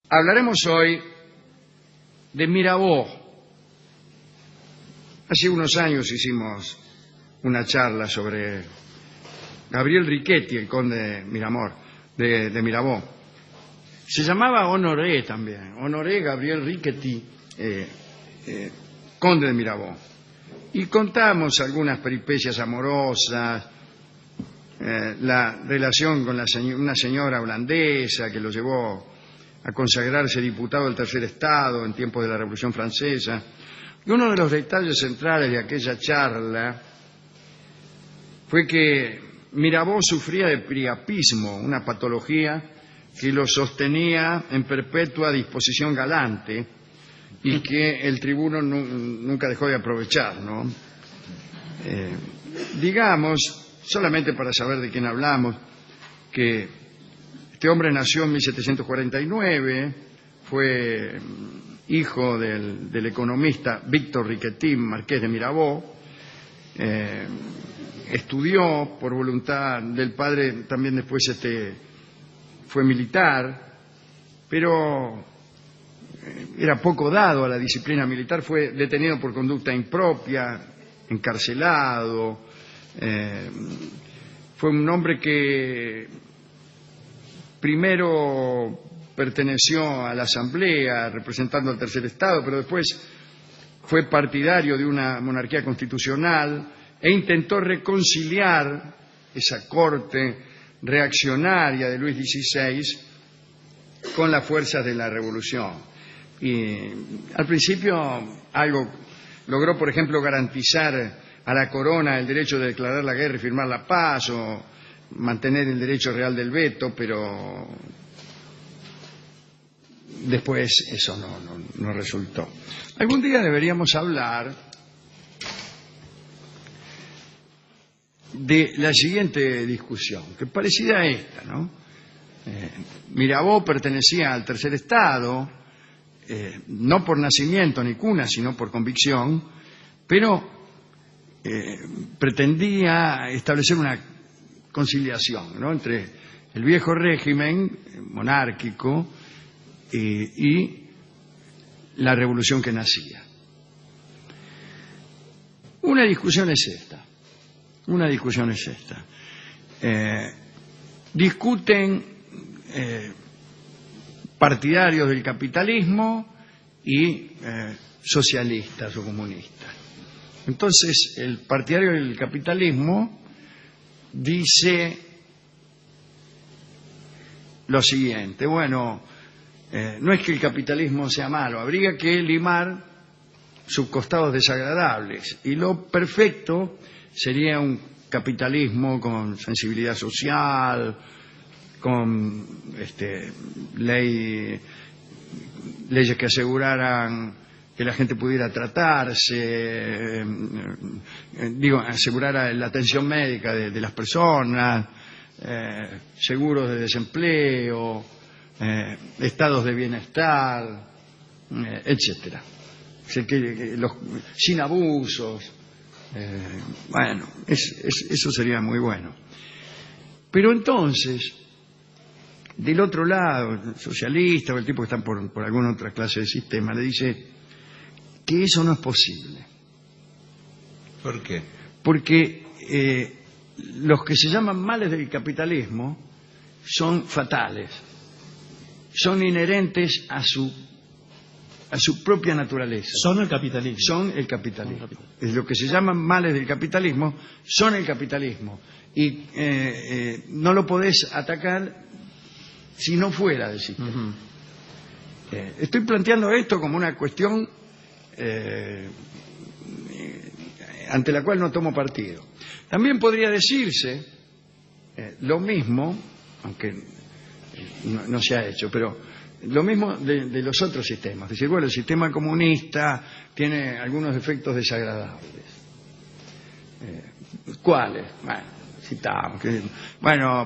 Hablaremos hoy de Mirabeau. Hace unos años hicimos una charla sobre Gabriel Riquetti, el conde de Mirabeau. Se llamaba Honoré también, Honoré Gabriel Riquetti, conde de Mirabeau. Y contamos algunas peripecias amorosas, la relación con una señora holandesa que lo llevó a consagrarse diputado del Tercer Estado en tiempos de la Revolución Francesa. Y uno de los detalles centrales de aquella charla fue que Mirabeau sufría de priapismo, una patología que lo sostenía en perpetua disposición galante y que el tribuno nunca dejó de aprovechar, ¿no? Digamos, solamente para saber de quién hablamos, que este hombre nació en 1749, fue hijo del economista Víctor Riquetti, marqués de Mirabeau, estudió por voluntad del padre, también después fue militar, pero era poco dado a la disciplina militar, fue detenido por conducta impropia, encarcelado, fue un hombre que primero perteneció a la Asamblea representando al Tercer Estado, pero después fue partidario de una monarquía constitucional e intentó reconciliar esa corte reaccionaria de Luis XVI con las fuerzas de la Revolución. Y al principio logró, por ejemplo, garantizar a la corona el derecho de declarar la guerra y firmar la paz, o mantener el derecho real del veto, pero después eso no resultó. Algún día deberíamos hablar de la siguiente discusión, que es parecida a esta, ¿no? Mirabeau pertenecía al Tercer Estado, no por nacimiento ni cuna, sino por convicción, pero pretendía establecer una conciliación, ¿no?, entre el viejo régimen monárquico y la revolución que nacía. Una discusión es esta. Discuten partidarios del capitalismo y socialistas o comunistas. Entonces, el partidario del capitalismo dice lo siguiente: bueno, no es que el capitalismo sea malo, habría que limar sus costados desagradables, y lo perfecto sería un capitalismo con sensibilidad social, con leyes que aseguraran que la gente pudiera tratarse, asegurara la atención médica de las personas, seguros de desempleo, estados de bienestar, etcétera. Sin abusos. Eso sería muy bueno. Pero entonces, del otro lado, el socialista o el tipo que está por alguna otra clase de sistema le dice que eso no es posible. ¿Por qué? Porque los que se llaman males del capitalismo son fatales, son inherentes a su propia naturaleza. Son el capitalismo. Lo que se llaman males del capitalismo son el capitalismo. Y no lo podés atacar si no fuera del sistema. Estoy planteando esto como una cuestión ante la cual no tomo partido. También podría decirse lo mismo, aunque no se ha hecho, pero lo mismo de los otros sistemas. Es decir, bueno, el sistema comunista tiene algunos efectos desagradables. ¿Cuáles? Bueno, citamos.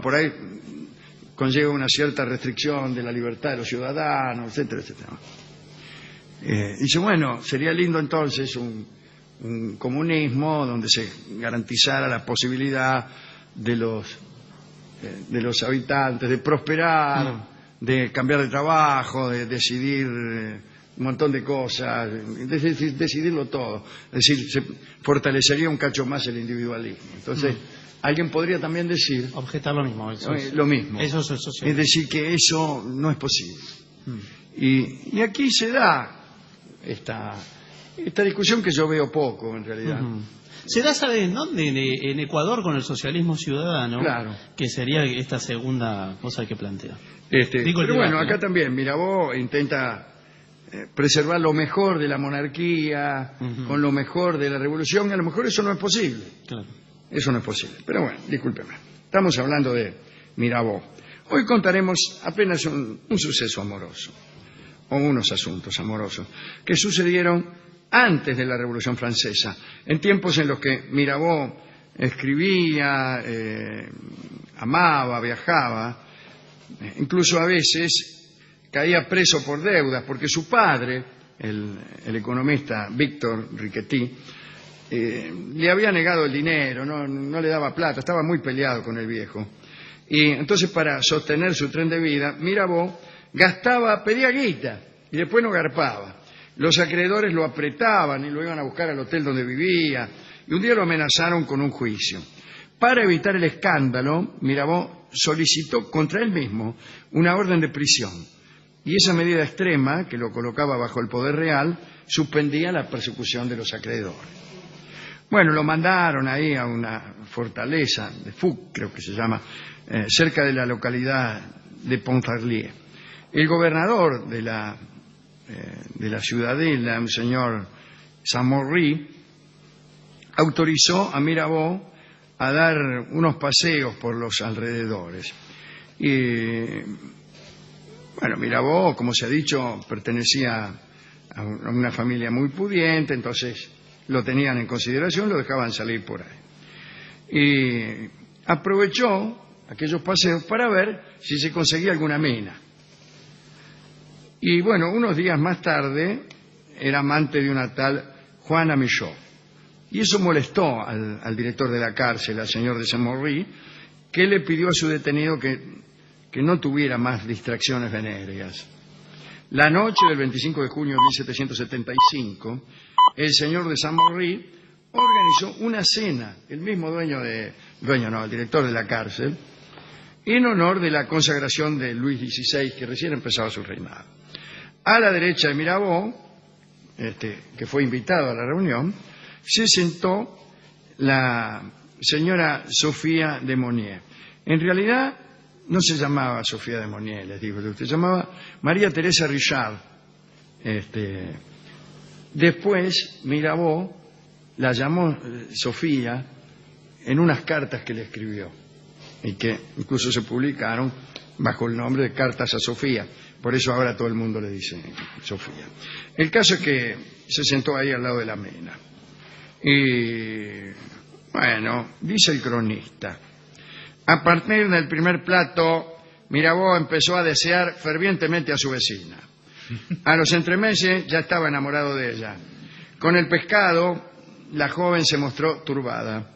Por ahí conlleva una cierta restricción de la libertad de los ciudadanos, etcétera, etcétera. Dice, bueno, sería lindo entonces un comunismo donde se garantizara la posibilidad de los habitantes de prosperar de cambiar de trabajo, de decidir un montón de cosas, decidirlo todo. Es decir, se fortalecería un cacho más el individualismo. Entonces, alguien podría también decir... Objetar lo mismo. Lo mismo. Eso sí. Es decir, que eso no es posible. Y aquí se da esta discusión que yo veo poco, en realidad. Se da, ¿sabe en dónde? En Ecuador con el socialismo ciudadano, claro, que sería esta segunda cosa que plantea. Pero bueno, acá también Mirabeau intenta preservar lo mejor de la monarquía, con lo mejor de la revolución, y a lo mejor eso no es posible. Claro. Eso no es posible. Pero bueno, discúlpeme. Estamos hablando de Mirabeau. Hoy contaremos apenas un suceso amoroso, o unos asuntos amorosos, que sucedieron antes de la Revolución Francesa, en tiempos en los que Mirabeau escribía, amaba, viajaba, incluso a veces caía preso por deudas, porque su padre, el economista Victor Riquetti, le había negado el dinero, no le daba plata, estaba muy peleado con el viejo. Y entonces, para sostener su tren de vida, Mirabeau pedía guita, y después no garpaba. Los acreedores lo apretaban y lo iban a buscar al hotel donde vivía, y un día lo amenazaron con un juicio. Para evitar el escándalo, Mirabeau solicitó contra él mismo una orden de prisión, y esa medida extrema, que lo colocaba bajo el poder real, suspendía la persecución de los acreedores. Bueno, lo mandaron ahí a una fortaleza de Fouque, creo que se llama, cerca de la localidad de Pontarlier. El gobernador de la ciudadela, un señor Saint-Maury, autorizó a Mirabeau a dar unos paseos por los alrededores. Y bueno, Mirabeau, como se ha dicho, pertenecía a una familia muy pudiente, entonces lo tenían en consideración, lo dejaban salir por ahí. Y aprovechó aquellos paseos para ver si se conseguía alguna mina. Y bueno, unos días más tarde era amante de una tal Juana Michaud. Y eso molestó al director de la cárcel, al señor de Saint-Maury, que le pidió a su detenido que no tuviera más distracciones venéreas. La noche del 25 de junio de 1775, el señor de Saint-Maury organizó una cena, el mismo el director de la cárcel, en honor de la consagración de Luis XVI, que recién empezaba su reinado. A la derecha de Mirabeau, que fue invitado a la reunión, se sentó la señora Sofía de Monnier. En realidad no se llamaba Sofía de Monnier, les digo, se llamaba María Teresa Richard. Después Mirabeau la llamó Sofía en unas cartas que le escribió y que incluso se publicaron bajo el nombre de Cartas a Sofía. Por eso ahora todo el mundo le dice Sofía. El caso es que se sentó ahí al lado de la mena. Y bueno, dice el cronista, a partir del primer plato, Mirabeau empezó a desear fervientemente a su vecina. A los entremeses ya estaba enamorado de ella. Con el pescado, la joven se mostró turbada.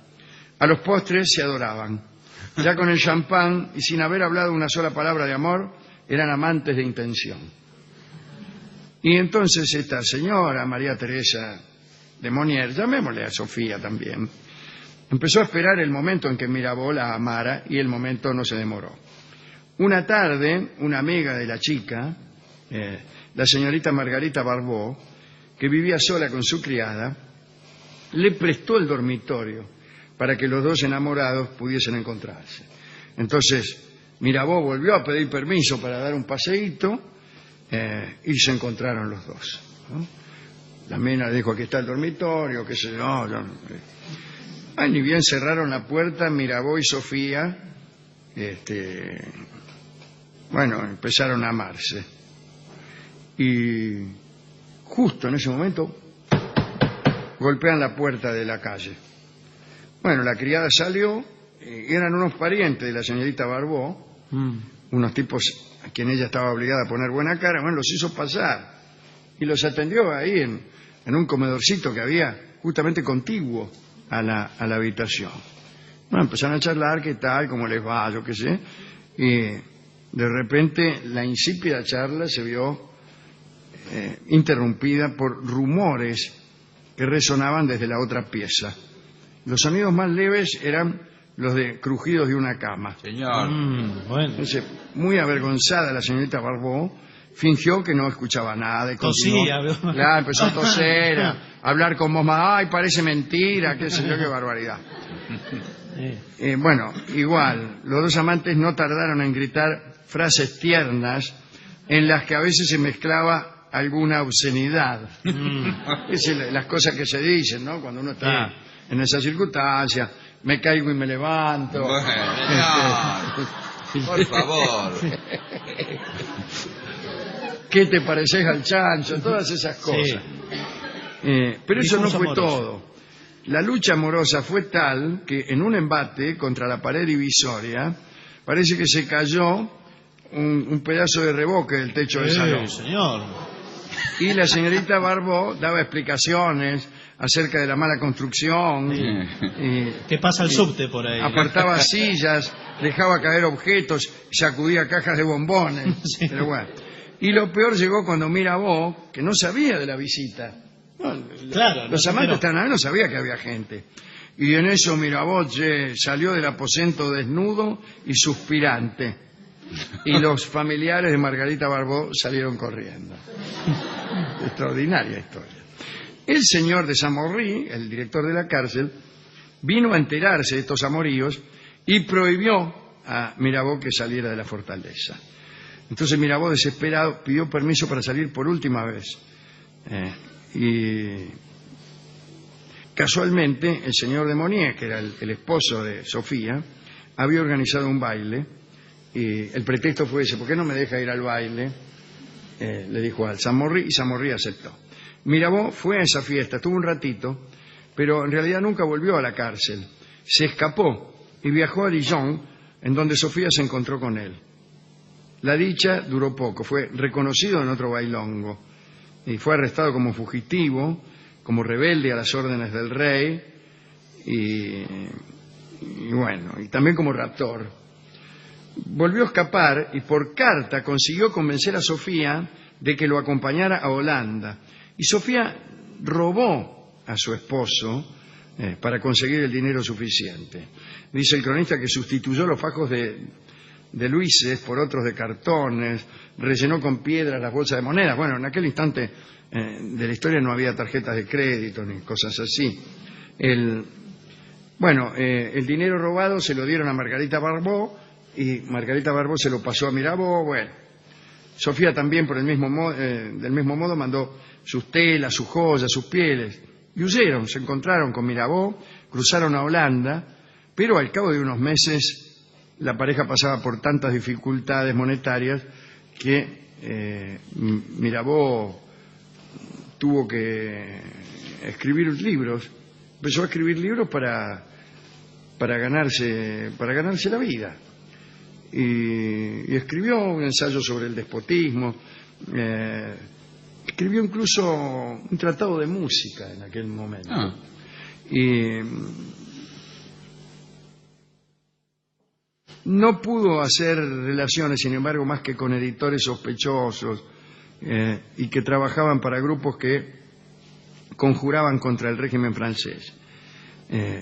A los postres se adoraban. Ya con el champán, y sin haber hablado una sola palabra de amor, eran amantes de intención. Y entonces esta señora, María Teresa de Monnier, llamémosle a Sofía también, empezó a esperar el momento en que Mirabeau la amara, y el momento no se demoró. Una tarde, una amiga de la chica, la señorita Margarita Barbeau, que vivía sola con su criada, le prestó el dormitorio para que los dos enamorados pudiesen encontrarse. Entonces Mirabeau volvió a pedir permiso para dar un paseíto y se encontraron los dos, ¿no? La mena le dijo, aquí está el dormitorio, qué sé yo. Ni bien cerraron la puerta, Mirabeau y Sofía, empezaron a amarse. Y justo en ese momento golpean la puerta de la calle. Bueno, la criada salió, eran unos parientes de la señorita Barbeau, unos tipos a quien ella estaba obligada a poner buena cara. Bueno, los hizo pasar y los atendió ahí en un comedorcito que había justamente contiguo a la habitación. Bueno, empezaron a charlar, qué tal, cómo les va, yo qué sé, y De repente la insípida charla se vio interrumpida por rumores que resonaban desde la otra pieza. Los sonidos más leves eran los de crujidos de una cama. Señor. Bueno. Entonces, muy avergonzada la señorita Barbeau, fingió que no escuchaba nada. Y Tosía. continuó. Claro, empezó a toser, a hablar con voz más, ay, parece mentira, qué sé yo, qué barbaridad. Bueno, igual, los dos amantes no tardaron en gritar frases tiernas en las que a veces se mezclaba alguna obscenidad. Es las cosas que se dicen, ¿no? Cuando uno está en esa circunstancia, me caigo y me levanto. Bueno, por favor. ¿Qué te pareces al chancho? Todas esas cosas. Pero eso no fue todo. La lucha amorosa fue tal que en un embate contra la pared divisoria parece que se cayó un pedazo de revoque del techo del salón. Señor. Y la señorita Barbeau daba explicaciones acerca de la mala construcción. ¿Qué pasa el subte por ahí? Apartaba sillas, dejaba caer objetos, sacudía cajas de bombones. Sí. Pero bueno. Y lo peor llegó cuando Mirabeau, que no sabía de la visita. Claro, Los amantes estaban ahí, no sabía que había gente. Y en eso Mirabeau salió del aposento desnudo y suspirante. Y los familiares de Margarita Barbeau salieron corriendo. Extraordinaria historia. El señor de Samorry, el director de la cárcel, vino a enterarse de estos amoríos y prohibió a Mirabeau que saliera de la fortaleza. Entonces Mirabeau, desesperado, pidió permiso para salir por última vez. Y casualmente el señor de Monnier, que era el esposo de Sofía, había organizado un baile. Y el pretexto fue ese: ¿por qué no me deja ir al baile? Le dijo al Samorry, y Samorry aceptó. Mirabeau fue a esa fiesta, estuvo un ratito, pero en realidad nunca volvió a la cárcel. Se escapó y viajó a Dijon, en donde Sofía se encontró con él. La dicha duró poco, fue reconocido en otro bailongo y fue arrestado como fugitivo, como rebelde a las órdenes del rey y bueno, y también como raptor. Volvió a escapar y por carta consiguió convencer a Sofía de que lo acompañara a Holanda. Y Sofía robó a su esposo para conseguir el dinero suficiente. Dice el cronista que sustituyó los fajos de luises por otros de cartones, rellenó con piedras las bolsas de monedas. Bueno, en aquel instante de la historia no había tarjetas de crédito ni cosas así. El dinero robado se lo dieron a Margarita Barbeau y Margarita Barbeau se lo pasó a Mirabeau. Bueno, Sofía también del mismo modo mandó sus telas, sus joyas, sus pieles, y huyeron. Se encontraron con Mirabeau, cruzaron a Holanda, pero al cabo de unos meses la pareja pasaba por tantas dificultades monetarias que Mirabeau tuvo que escribir libros. Empezó a escribir libros para ganarse la vida. Y escribió un ensayo sobre el despotismo, escribió incluso un tratado de música en aquel momento. Y no pudo hacer relaciones, sin embargo, más que con editores sospechosos y que trabajaban para grupos que conjuraban contra el régimen francés.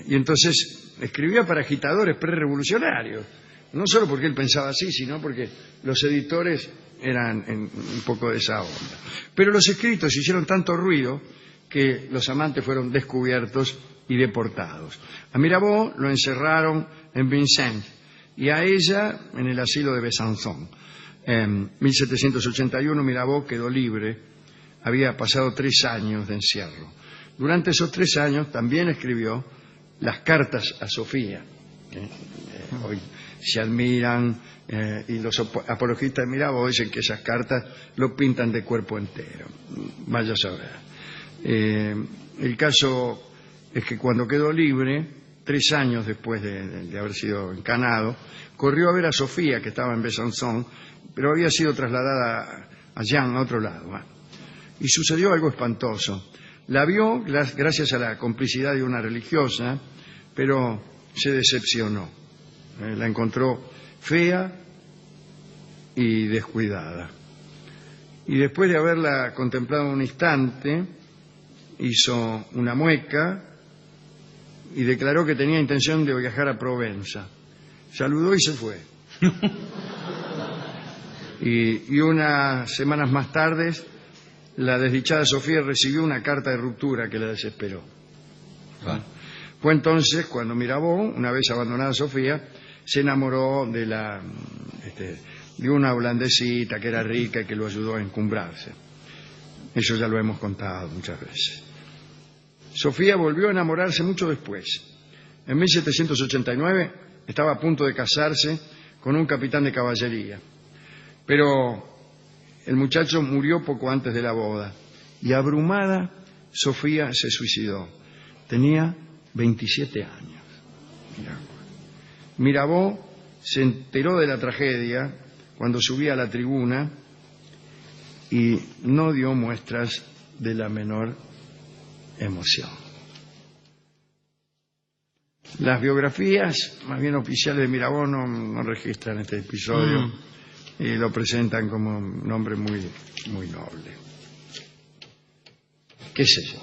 Y entonces escribía para agitadores prerevolucionarios. No solo porque él pensaba así, sino porque los editores eran un poco de esa onda. Pero los escritos hicieron tanto ruido que los amantes fueron descubiertos y deportados. A Mirabeau lo encerraron en Vincennes y a ella en el asilo de Besançon. En 1781 Mirabeau quedó libre, había pasado 3 años de encierro. Durante esos 3 años también escribió las cartas a Sofía. Hoy se admiran y los apologistas de Mirabeau dicen que esas cartas lo pintan de cuerpo entero. Vaya a saber. El caso es que cuando quedó libre, 3 años después de haber sido encanado, corrió a ver a Sofía, que estaba en Besançon, pero había sido trasladada a Jean, a otro lado. Y sucedió algo espantoso. La vio gracias a la complicidad de una religiosa, pero se decepcionó. La encontró fea, y descuidada. Y después de haberla contemplado un instante, hizo una mueca y declaró que tenía intención de viajar a Provenza. Saludó y se fue. Y unas semanas más tarde, la desdichada Sofía recibió una carta de ruptura que la desesperó. Fue entonces cuando Mirabeau, una vez abandonada Sofía, se enamoró de una holandesita que era rica y que lo ayudó a encumbrarse. Eso ya lo hemos contado muchas veces. Sofía volvió a enamorarse mucho después. En 1789 estaba a punto de casarse con un capitán de caballería, pero el muchacho murió poco antes de la boda y abrumada Sofía se suicidó. Tenía 27 años. Mirabeau se enteró de la tragedia cuando subía a la tribuna y no dio muestras de la menor emoción. Las biografías, más bien oficiales de Mirabeau, no registran este episodio y lo presentan como un hombre muy, muy noble. ¿Qué sé yo?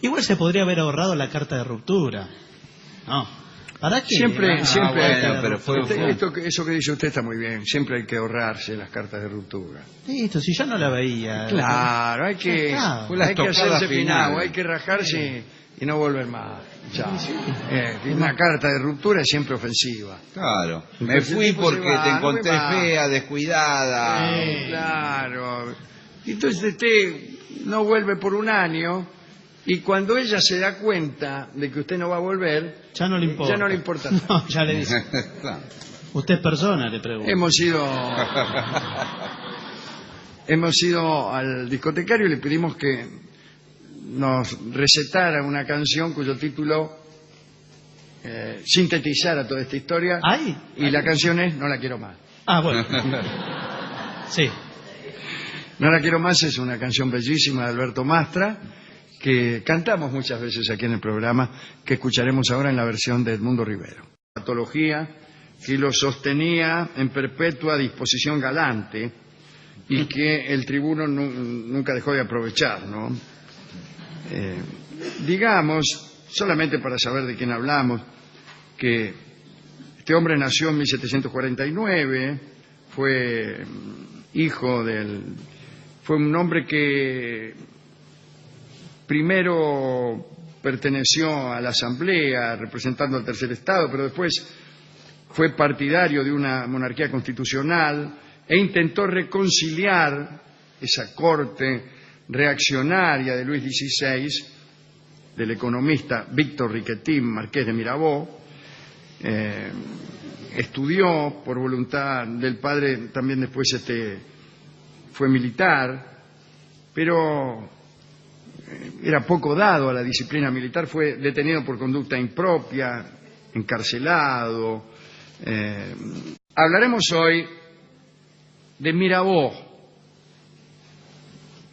Igual se podría haber ahorrado la carta de ruptura. No. ¿Para qué? Siempre bueno, pero fue eso que dice usted está muy bien. Siempre hay que ahorrarse las cartas de ruptura. Listo, si yo no la veía. Claro, hay que hacerse final, hay que rajarse y no volver más. Una carta de ruptura es siempre ofensiva. Claro, me Entonces, fui porque te encontré no me va. fea, descuidada. Claro. Entonces usted no vuelve por un año y cuando ella se da cuenta de que usted no va a volver, Ya no le importa. ya no le importa. No, ya le dice. Claro. Usted es persona, le pregunto. Hemos ido al discotecario y le pedimos que nos recetara una canción cuyo título sintetizara toda esta historia. ¿Ay? Y la canción es No la quiero más. Ah, bueno. Sí. No la quiero más es una canción bellísima de Alberto Mastra que cantamos muchas veces aquí en el programa, que escucharemos ahora en la versión de Edmundo Rivero. Patología que lo sostenía en perpetua disposición galante y que el tribuno nunca dejó de aprovechar, ¿no? Digamos, solamente para saber de quién hablamos, que este hombre nació en 1749, fue un hombre que primero perteneció a la Asamblea representando al Tercer Estado, pero después fue partidario de una monarquía constitucional e intentó reconciliar esa corte reaccionaria de Luis XVI, del economista Víctor Riquetín, marqués de Mirabeau. Estudió por voluntad del padre, también después fue militar, pero era poco dado a la disciplina militar, fue detenido por conducta impropia, encarcelado. Hablaremos hoy de Mirabeau.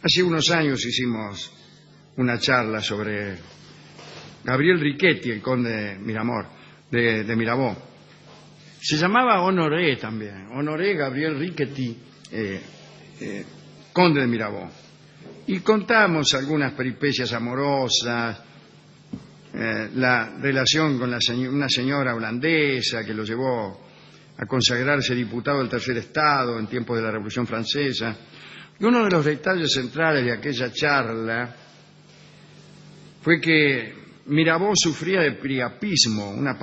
Hace unos años hicimos una charla sobre Gabriel Riquetti, el conde de Mirabeau. Se llamaba Honoré también, Honoré Gabriel Riquetti, conde de Mirabeau. Y contamos algunas peripecias amorosas, la relación con una señora holandesa que lo llevó a consagrarse diputado del Tercer Estado en tiempos de la Revolución Francesa. Y uno de los detalles centrales de aquella charla fue que Mirabeau sufría de priapismo, una